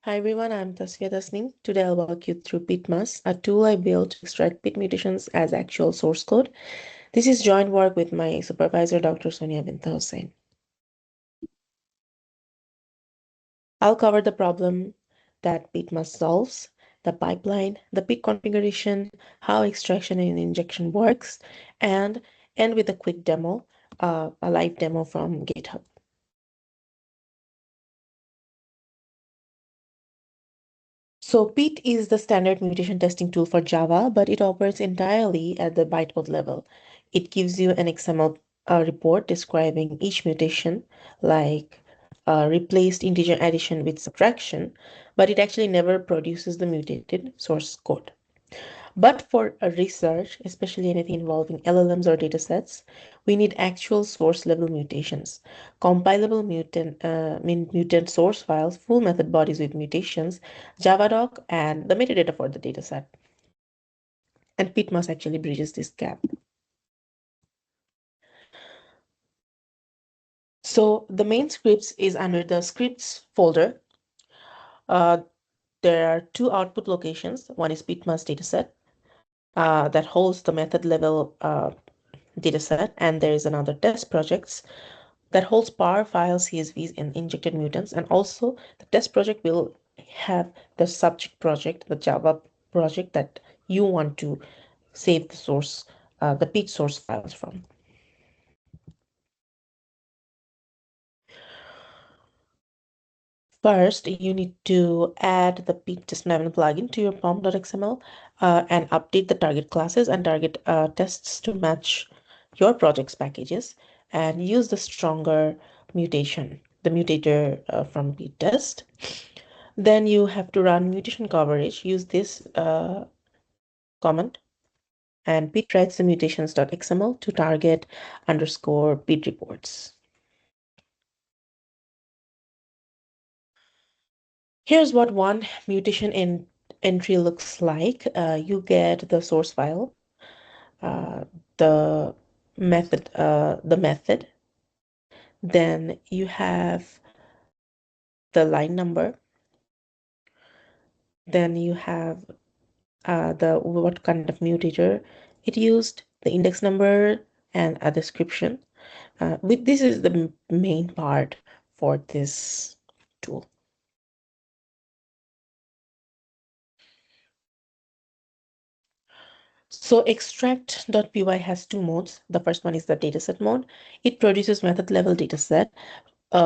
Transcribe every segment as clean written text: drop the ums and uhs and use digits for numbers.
Hi everyone, I'm Tasfiya Tasneem. Today I'll walk you through PITMuS, a tool I built to extract PIT mutations as actual source code. This is joint work with my supervisor, Dr. Sonia Binta Hussain. I'll cover the problem that PITMuS solves, the pipeline, the PIT configuration, how extraction and injection works, and end with a quick demo, a live demo from GitHub. So PIT is the standard mutation testing tool for Java, but it operates entirely at the bytecode level. It gives you an XML report describing each mutation, like replaced integer addition with subtraction, but it actually never produces the mutated source code. But for a research, especially anything involving LLMs or datasets, we need actual source level mutations, compilable mutant source files, full method bodies with mutations, Javadoc, and the metadata for the dataset. And PITMuS actually bridges this gap. So the main scripts is under the scripts folder. There are two output locations. One is PITMuS dataset that holds the method level dataset, and there is another test projects that holds PAR files, CSVs, and injected mutants. And also the test project will have the subject project, the Java project that you want to save the source, the PIT source files from. First, you need to add the PIT test11 plugin to your pom.xml and update the target classes and target tests to match your project's packages, and use the stronger mutation, the mutator from PIT test. Then you have to run mutation coverage. Use this command, and PIT writes the mutations.xml to target underscore PIT reports. Here's what one mutation entry looks like. You get the source file, uh, the method. Then you have the line number. Then you have the what kind of mutator it used, the index number, and a description. This is the main part for this tool. So extract.py has two modes. The first one is the dataset mode. It produces method level dataset,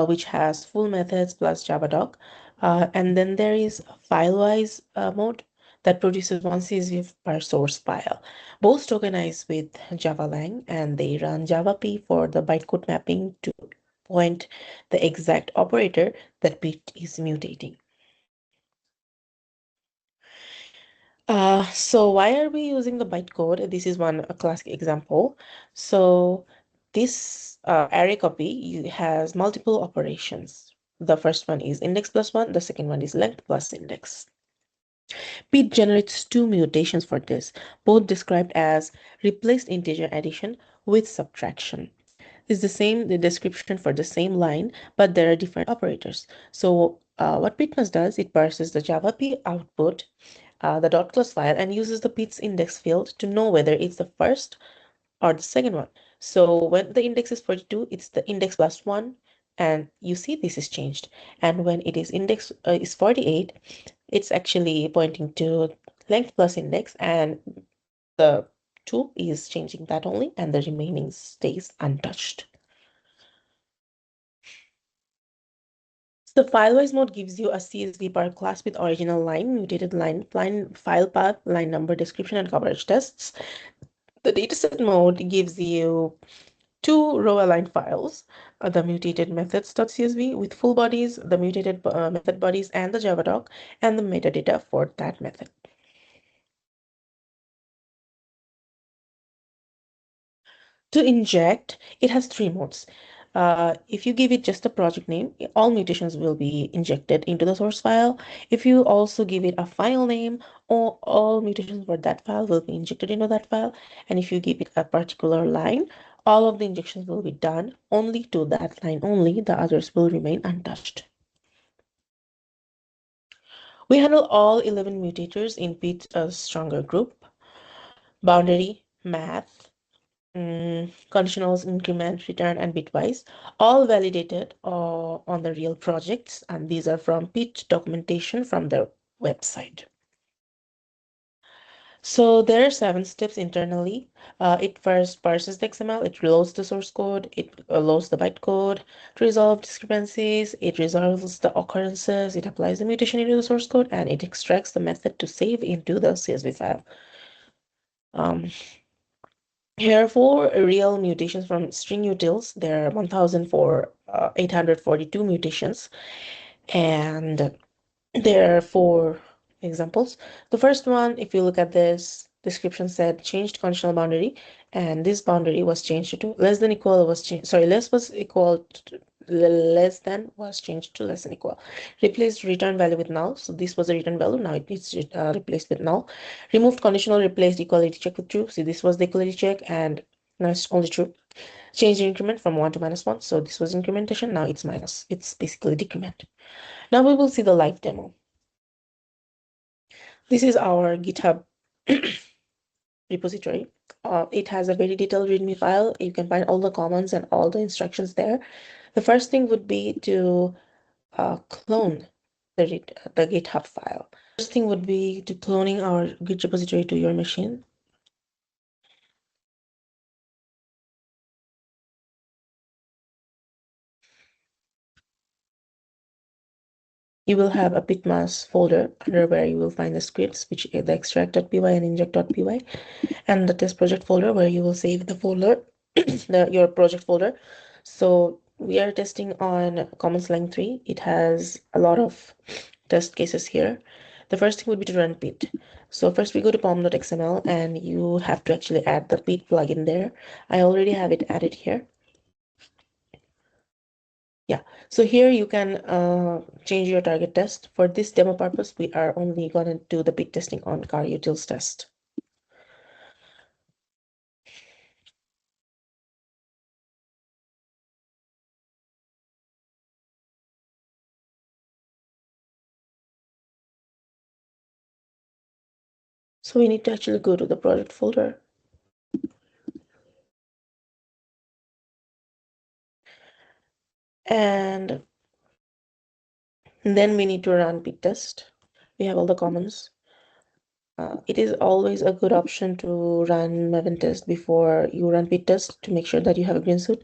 which has full methods plus Javadoc. And then there is filewise mode that produces one CSV per source file. Both tokenize with Javalang, and they run JavaP for the bytecode mapping to point the exact operator that PIT is mutating. So why are we using the bytecode? This is a classic example. So this array copy has multiple operations. The first one is index plus 1. The second one is length plus index. PIT generates two mutations for this, both described as replaced integer addition with subtraction. It's the description for the same line, but there are different operators. So what PITMuS does, it parses the JavaP output, the .class file, and uses the PIT's index field to know whether it's the first or the second one. So when the index is 42, it's the index plus 1, and you see this is changed. And when it is index is 48, it's actually pointing to length plus index, and the 2 is changing that only, and the remaining stays untouched. The filewise mode gives you a CSV per class with original line, mutated line, file path, line number, description, and coverage tests. The dataset mode gives you two row-aligned files, the mutated methods.csv with full bodies, the mutated method bodies, and the Javadoc, and the metadata for that method. To inject, it has three modes. If you give it just a project name, all mutations will be injected into the source file. If you also give it a file name, all mutations for that file will be injected into that file. And if you give it a particular line, all of the injections will be done only to that line only. The others will remain untouched. We handle all 11 mutators in PIT a stronger group, boundary, math, conditionals, increment, return, and bitwise, all validated on the real projects, and these are from PIT documentation from their website. So there are 7 steps internally. It first parses the XML, it loads the source code, it loads the bytecode to resolve discrepancies, it resolves the occurrences, it applies the mutation into the source code, and it extracts the method to save into the CSV file. Here are 4 real mutations from string utils. There are 1,842 mutations, and there are 4 examples. The first one, if you look at this description, said changed conditional boundary, and this boundary was changed to less than equal was changed. Sorry, less was equal to less than was changed to less than equal. Replaced return value with null. So this was a return value. Now it needs replaced with null. Removed conditional, replaced equality check with true. See, this was the equality check, and now it's only true. Change the increment from 1 to -1. So this was incrementation. Now it's minus. It's basically decrement. Now we will see the live demo. This is our GitHub repository. It has a very detailed README file. You can find all the commands and all the instructions there. The first thing would be to clone the GitHub file. First thing would be to cloning our Git repository to your machine. You will have a PITMuS folder under where you will find the scripts, which are the extract.py and inject.py, and the test project folder where you will save the folder, your project folder. So we are testing on Commons Line 3. It has a lot of test cases here. The first thing would be to run pit. So first we go to pom.xml and you have to actually add the pit plugin there. I already have it added here. Yeah, so here you can change your target test. For this demo purpose, we are only going to do the pit testing on car utils test. So we need to actually go to the project folder. And then we need to run pit test. We have all the commands. It is always a good option to run Maven test before you run pit test to make sure that you have a green suit.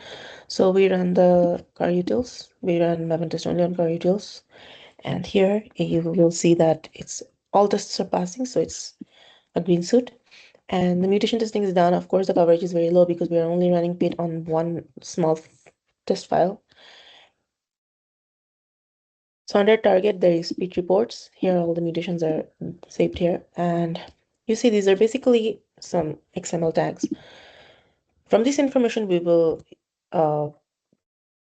So we run the car utils. We run Maven test only on car utils. And here you will see that it's all tests are passing, so it's a green suit. And the mutation testing is done. Of course, the coverage is very low because we are only running pit on one small test file. So under target, there is pit reports. Here, all the mutations are saved here. And you see these are basically some XML tags. From this information, we will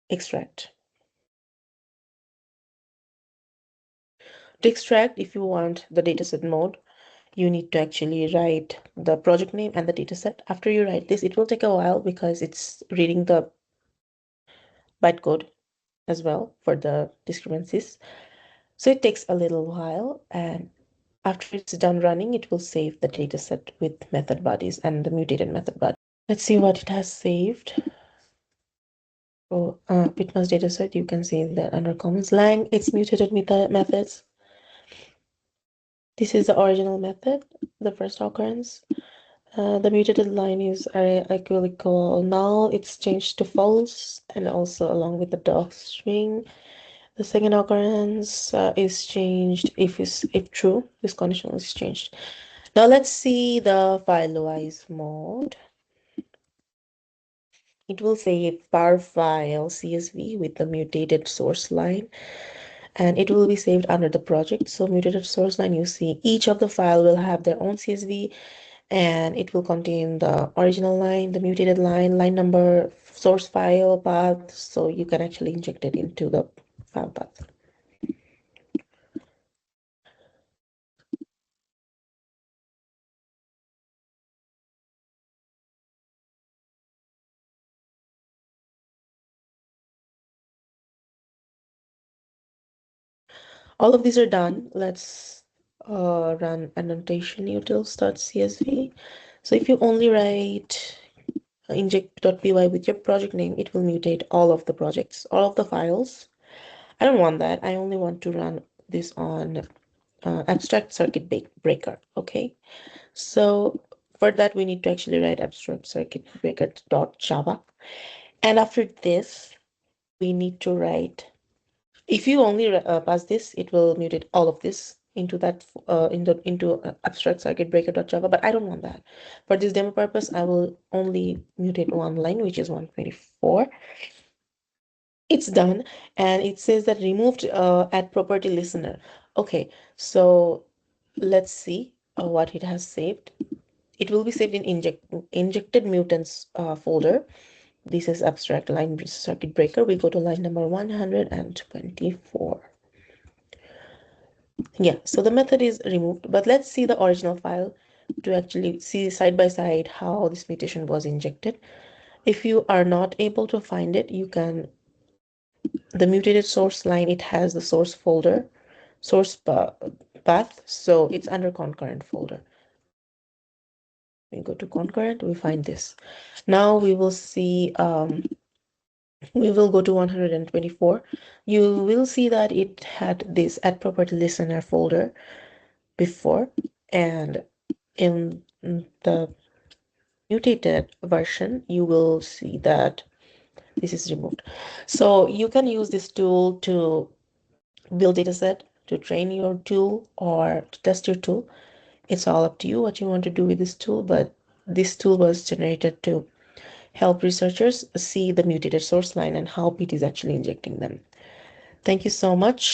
extract. To extract, if you want the dataset mode, you need to actually write the project name and the dataset. After you write this, it will take a while because it's reading the bytecode as well for the discrepancies. So it takes a little while, and after it's done running, it will save the dataset with method bodies and the mutated method body. Let's see what it has saved. So PITMuS dataset, you can see that under commons lang, it's mutated methods. This is the original method, the first occurrence. The mutated line is equal null. It's changed to false, and also along with the doc string. The second occurrence is changed if true. This condition is changed. Now let's see the file-wise mode. It will say var file CSV with the mutated source line, and it will be saved under the project. So mutated source line, you see each of the file will have their own CSV, and it will contain the original line, the mutated line, line number, source file path, so you can actually inject it into the file path. All of these are done. Let's run annotation utils.csv. So if you only write inject.py with your project name, it will mutate all of the projects, all of the files. I don't want that. I only want to run this on abstract circuit breaker. Okay. So for that, we need to actually write abstract circuit breaker.java. And after this, we need to write, if you only pass this, it will mutate all of this into that into abstract circuit breaker.java, but I don't want that. For this demo purpose, I will only mutate one line, which is 124. It's done, and it says that removed add property listener. Okay, so let's see what it has saved. It will be saved in injected mutants folder. This is abstract line circuit breaker. We go to line number 124. Yeah, so the method is removed, but let's see the original file to actually see side by side how this mutation was injected. If you are not able to find it, you can, the mutated source line, it has the source folder, source path, so it's under concurrent folder. We go to concurrent, we find this. Now we will see, we will go to 124. You will see that it had this add property listener folder before, and in the mutated version, you will see that this is removed. So you can use this tool to build data set, to train your tool, or to test your tool. It's all up to you what you want to do with this tool, but this tool was generated to help researchers see the mutated source line and how PIT is actually injecting them. Thank you so much.